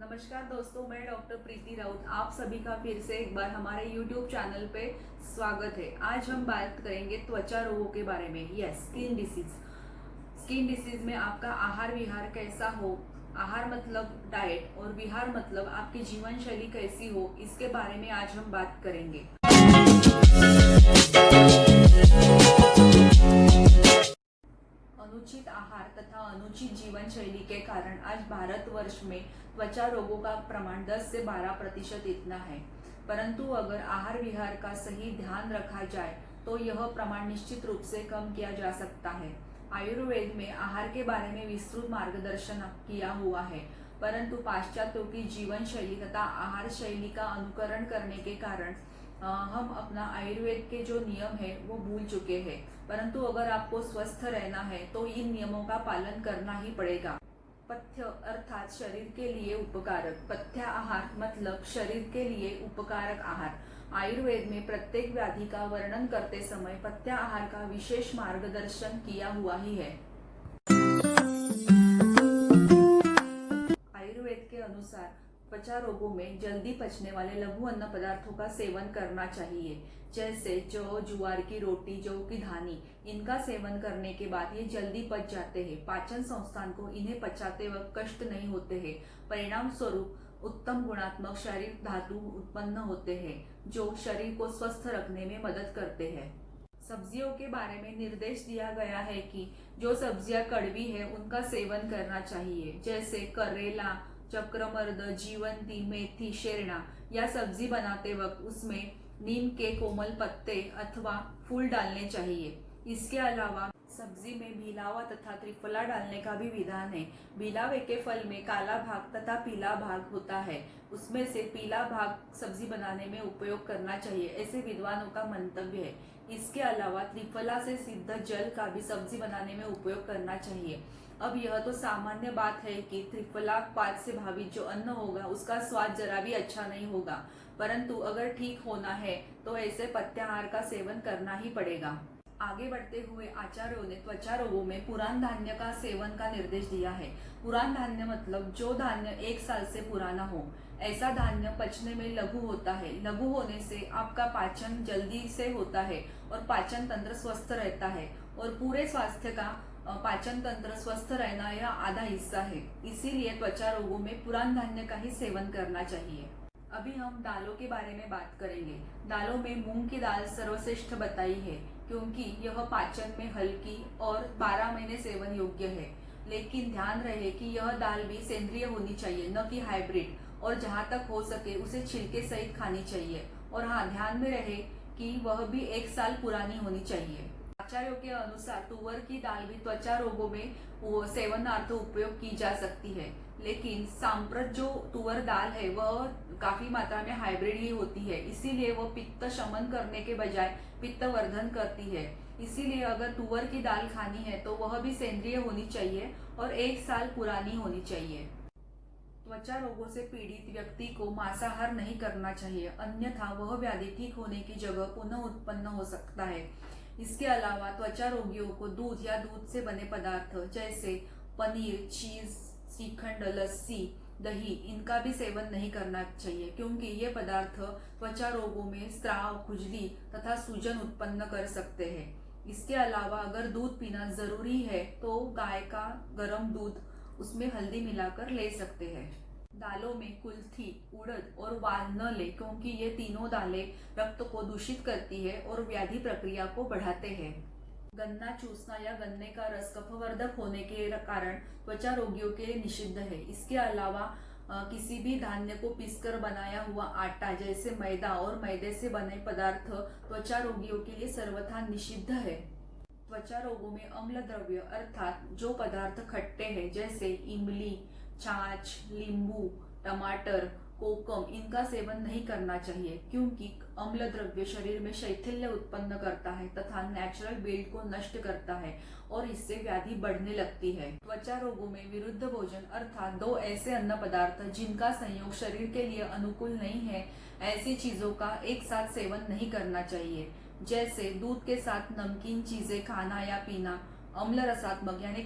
नमस्कार दोस्तों, मैं डॉक्टर प्रीति राउत आप सभी का फिर से एक बार हमारे YouTube चैनल पे स्वागत है। आज हम बात करेंगे त्वचा रोगों के बारे में। Yes, skin disease. Skin disease में आपका आहार विहार कैसा हो, आहार मतलब डाइट और विहार मतलब आपकी जीवन शैली कैसी हो, इसके बारे में आज हम बात करेंगे। अनुचित आहार तथा अनुचित जीवन शैली के कारण आज भारतवर्ष में त्वचा रोगों का प्रमाण 10 से 12% इतना है। परंतु अगर आहार विहार का सही ध्यान रखा जाए तो यह प्रमाण निश्चित रूप से कम किया जा सकता है। आयुर्वेद में आहार के बारे में विस्तृत मार्गदर्शन किया हुआ है, परंतु पाश्चात्यों की जीवन शैली तथा आहार शैली का अनुकरण करने के कारण हम अपना आयुर्वेद के जो नियम है वो भूल चुके हैं। परंतु अगर आपको स्वस्थ रहना है तो इन नियमों का पालन करना ही पड़ेगा। पथ्य अर्थात शरीर के लिए उपकारक। पथ्य आहार मतलब शरीर के लिए उपकारक आहार। आयुर्वेद में प्रत्येक व्याधि का वर्णन करते समय पथ्य आहार का विशेष मार्गदर्शन किया हुआ ही है। आयुर्वेद के अनुसार त्वचा रोगों में जल्दी पचने वाले लघु अन्न पदार्थों का सेवन करना चाहिए, जैसे जौ, जुआर की रोटी, जौ की धानी। इनका सेवन करने के बाद ये जल्दी पच जाते हैं। पाचन संस्थान को इन्हें पचाते वक्त कष्ट नहीं होते हैं। परिणाम स्वरूप उत्तम गुणात्मक शारीरिक धातु उत्पन्न होते हैं, जो शरीर को स्वस्थ रखने में मदद करते हैं। सब्जियों के बारे में निर्देश दिया गया है कि जो सब्जियां कड़वी है उनका सेवन करना चाहिए, जैसे करेला, चक्रमर्द, जीवंती, मेथी, शेरना। या सब्जी बनाते वक्त उसमें नीम के कोमल पत्ते अथवा फूल डालने चाहिए। इसके अलावा सब्जी में भीलावा तथा त्रिफला डालने का भी विधान है। भीलावे के फल में काला भाग तथा पीला भाग होता है, उसमें से पीला भाग सब्जी बनाने में उपयोग करना चाहिए, ऐसे विद्वानों का मंतव्य है। इसके अलावा त्रिफला से सिद्ध जल का भी सब्जी बनाने में उपयोग करना चाहिए। अब यह तो सामान्य बात है कि त्रिफला पात से भावित जो अन्न होगा उसका स्वाद जरा भी अच्छा नहीं होगा, परंतु अगर ठीक होना है तो ऐसे पथ्याहार का सेवन करना ही पड़ेगा। आगे बढ़ते हुए आचार्यों ने त्वचा रोगों में पुरान धान्य का सेवन का निर्देश दिया है। पुरान धान्य मतलब जो धान्य 1 साल से पुराना हो। ऐसा धान्य पचने में लघु होता है। लघु होने से आपका पाचन जल्दी से होता है और पाचन तंत्र स्वस्थ रहता है, और पूरे स्वास्थ्य का पाचन तंत्र स्वस्थ रहना यह आधा हिस्सा है। इसीलिए त्वचा रोगों में पुरान धान्य का ही सेवन करना चाहिए। अभी हम दालों के बारे में बात करेंगे। दालों में मूंग की दाल सर्वश्रेष्ठ बताई है, क्योंकि यह पाचन में हल्की और 12 महीने सेवन योग्य है। लेकिन ध्यान रहे कि यह दाल भी सेंद्रिय होनी चाहिए, न कि हाइब्रिड, और जहाँ तक हो सके उसे छिलके सहित खानी चाहिए। और हाँ, ध्यान में रहे कि वह भी 1 साल पुरानी होनी चाहिए। आचार्यों के अनुसार तुअर की दाल भी त्वचा रोगों में सेवनार्थ उपयोग की जा सकती है, लेकिन सांप्रत जो तुअर दाल है वह काफी मात्रा में हाइब्रिड ही होती है, इसीलिए वह पित्त शमन करने के बजाय पित्त वर्धन करती है। इसीलिए अगर तुअर की दाल खानी है तो वह भी सेंद्रिय होनी चाहिए और 1 साल पुरानी होनी चाहिए। त्वचा रोगों से पीड़ित व्यक्ति को मांसाहार नहीं करना चाहिए, अन्यथा वह व्याधि ठीक होने की जगह पुनः उत्पन्न हो सकता है। इसके अलावा त्वचा रोगियों को दूध या दूध से बने पदार्थ जैसे पनीर, चीज, श्रीखंड, लस्सी, दही, इनका भी सेवन नहीं करना चाहिए, क्योंकि ये पदार्थ त्वचा रोगों में स्राव, खुजली तथा सूजन उत्पन्न कर सकते हैं। इसके अलावा अगर दूध पीना जरूरी है तो गाय का गर्म दूध, उसमें हल्दी मिलाकर ले सकते हैं। दालों में कुल्थी, उड़द और वाल न ले, क्योंकि ये तीनों दालें रक्त को दूषित करती है और व्याधि प्रक्रिया को बढ़ाते हैं। गन्ना चूसना या गन्ने का रस कफवर्धक होने के कारण त्वचा रोगियों के लिए निषिद्ध है। इसके अलावा किसी भी धान्य को पीसकर बनाया हुआ आटा जैसे मैदा और मैदे से बने पदार्थ त्वचा रोगियों के लिए सर्वथा निषिद्ध है। त्वचा रोगों में अम्ल द्रव्य अर्थात जो पदार्थ खट्टे हैं जैसे इमली, छाछ, नींबू, टमाटर, कोकम, इनका सेवन नहीं करना चाहिए, क्योंकि अम्ल द्रव्य शरीर में शैथिल्य उत्पन्न करता है तथा नेचुरल बेल्ट को नष्ट करता है और इससे व्याधि बढ़ने लगती है। त्वचा रोगों में विरुद्ध भोजन अर्थात 2 ऐसे अन्न पदार्थ जिनका संयोग शरीर के लिए अनुकूल नहीं है, ऐसी चीजों का एक साथ सेवन नहीं करना चाहिए, जैसे दूध के साथ नमकीन चीजें खाना या पीना, अम्ल रसात्मक यानी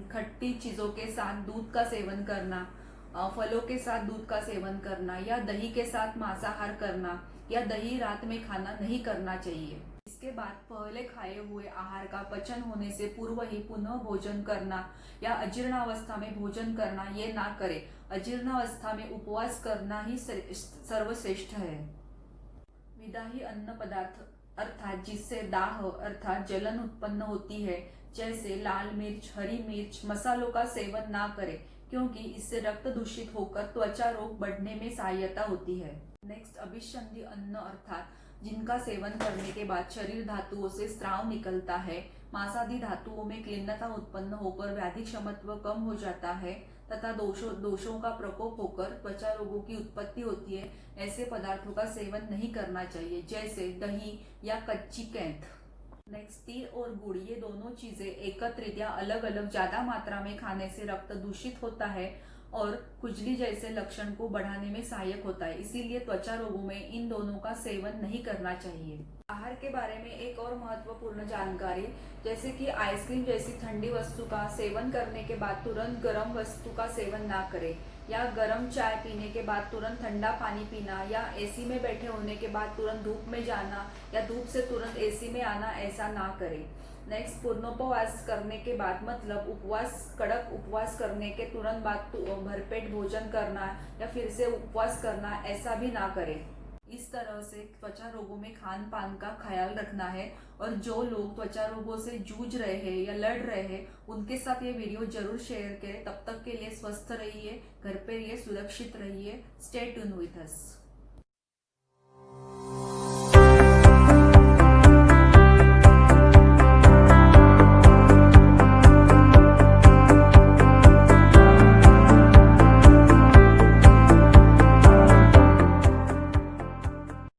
खट्टी चीजों के साथ दूध का सेवन करना, फलों के साथ दूध का सेवन करना या दही के साथ मांसाहार करना या दही रात में खाना नहीं करना चाहिए। इसके बाद पहले खाए हुए आहार का पचन होने से पूर्व ही पुनः भोजन करना या अजीर्णावस्था में भोजन करना ये ना करें। अजीर्णावस्था में उपवास करना ही सर्वश्रेष्ठ है। विदाही अन्न पदार्थ अर्थात जिससे दाह अर्थात जलन उत्पन्न होती है, जैसे लाल मिर्च, हरी मिर्च, मसालों का सेवन ना करें, क्योंकि इससे रक्त दूषित होकर त्वचा रोग बढ़ने में सहायता होती है। नेक्स्ट, अभिसंधि अन्न अर्थात जिनका सेवन करने के बाद शरीर धातुओं से स्राव निकलता है, मांसादी धातुओं में क्लिन्नता उत्पन्न होकर व्याधि क्षमत्व कम हो जाता है तथा दोषों का प्रकोप होकर त्वचा रोगों की उत्पत्ति होती है, ऐसे पदार्थों का सेवन नहीं करना चाहिए, जैसे दही या कच्ची कैंथ। नेक्स्ट, तिल और गुड़, ये दोनों चीजें एकत्रित या अलग अलग ज्यादा मात्रा में खाने से रक्त दूषित होता है और खुजली जैसे लक्षण को बढ़ाने में सहायक होता है, इसीलिए त्वचा रोगों में इन दोनों का सेवन नहीं करना चाहिए। आहार के बारे में एक और महत्वपूर्ण जानकारी, जैसे कि आइसक्रीम जैसी ठंडी वस्तु का सेवन करने के बाद तुरंत गर्म वस्तु का सेवन ना करें, या गर्म चाय पीने के बाद तुरंत ठंडा पानी पीना, या एसी में बैठे होने के बाद तुरंत धूप में जाना या धूप से तुरंत एसी में आना, ऐसा ना करें। नेक्स्ट, पूर्णोपवास करने के बाद मतलब उपवास, कड़क उपवास करने के तुरंत बाद भरपेट भोजन करना या फिर से उपवास करना, ऐसा भी ना करें। इस तरह से त्वचा रोगों में खान पान का ख्याल रखना है, और जो लोग त्वचा रोगों से जूझ रहे हैं या लड़ रहे हैं उनके साथ ये वीडियो जरूर शेयर करें। तब तक के लिए स्वस्थ रहिए, घर पे रहिए, सुरक्षित रहिए। Stay tune with us.